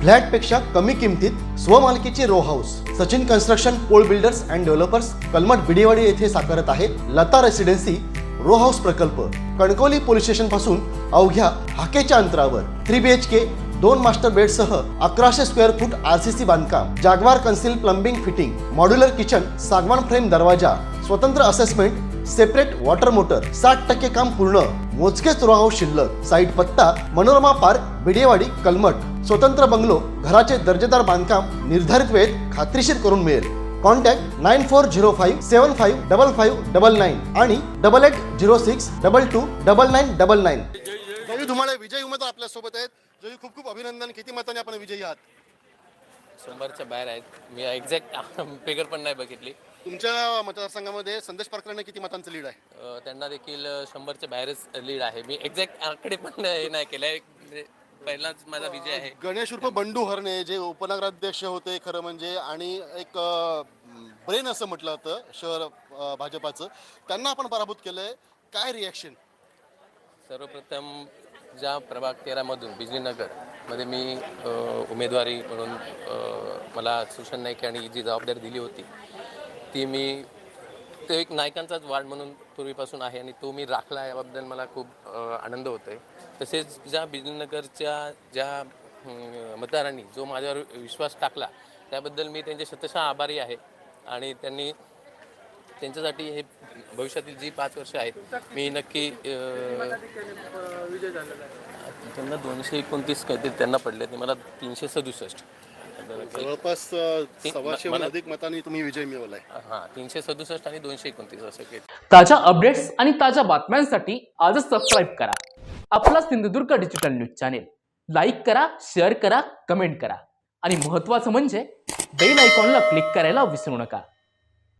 फ्लॅटपेक्षा कमी किमतीत स्वमालकीचे रो हाऊस सचिन कन्स्ट्रक्शन पोल builders and developers Kalmath Bidewadi येथे साकारत आहे लता रेसिडेन्सी रो हाऊस प्रकल्प। कणकवली पोलीस स्टेशन पासून अवघ्या हाकेच्या अंतरावर 3 BHK 2 मास्टर बेड सह 1100 स्क्वेअर फूट RCC बांधकाम, जागवार concealed plumbing fitting, modular kitchen, सागवान फ्रेम दरवाजा, स्वतंत्र असेसमेंट, सेपरेट वॉटर मोटर, 60% काम पूर्ण, मोजकेच रो हाऊस शिल्लक। साईट पत्ता मनोरमा पार्क बिडेवाडी कलमठ। स्वतंत्र बंगलो, घराचे दर्जेदार बांधकाम निर्धारित वेळेत खात्रीशीर करून मिळेल। कॉन्टॅक्ट 9405755599 आणि 8806229999। जय धुमाळे विजयी उमेदवार आपल्या सोबत आहेत। जय खूप खूप अभिनंदन। किती मतांनी आपण विजयी आहात? 100च्या बाहेर आहेत। मी एक्झॅक्ट फिगर पण नाही बघितली। तुमच्या मतदारसंघामध्ये संदेश पारकरांना किती मतांचं लीड आहे? त्यांना देखील 100च्या बाहेरच लीड आहे। मी एक्झॅक्ट आकडे पण नाही केले, पहिलाच माझा विजय आहे। गणेश उर्फ बंडू हरणे जे उपनगराध्यक्ष होते खरं म्हणजे, आणि एक ब्रेन असं म्हटलं जातं शहर भाजपाचं, त्यांना आपण पराभूत केलंय, काय रिॲक्शन? सर्वप्रथम ज्या प्रभाग 13 मधून बिजलीनगर मध्ये मी उमेदवारी म्हणून मला सुशन नाईक आणि जी जबाबदारी दिली होती ती मी ते एक नायकांचाच वार्ड म्हणून पूर्वीपासून आहे आणि तो मी राखला, याबद्दल मला खूप आनंद होतोय। तसेच ज्या बिजलीनगरच्या ज्या मतदारांनी जो माझ्यावर विश्वास टाकला त्याबद्दल मी त्यांचे शतशः आभारी आहे। आणि त्यांनी त्यांच्यासाठी हे भविष्यातील जी 5 वर्ष आहेत मी नक्की त्यांना 229 काहीतरी त्यांना पडले, ते मला 367 जवळपास 125 अधिक मतांनी तुम्ही विजय मिळवलाय। हां, 367 आणि 229 असं काही। ताज्या अपडेट्स आणि ताज्या बातम्यांसाठी आजच सबस्क्राईब करा आपला Sindhudurg digital news channel. Like करा, शेअर करा, कमेंट करा आणि महत्त्वाचं म्हणजे बेल आयकॉनला क्लिक करायला विसरू नका।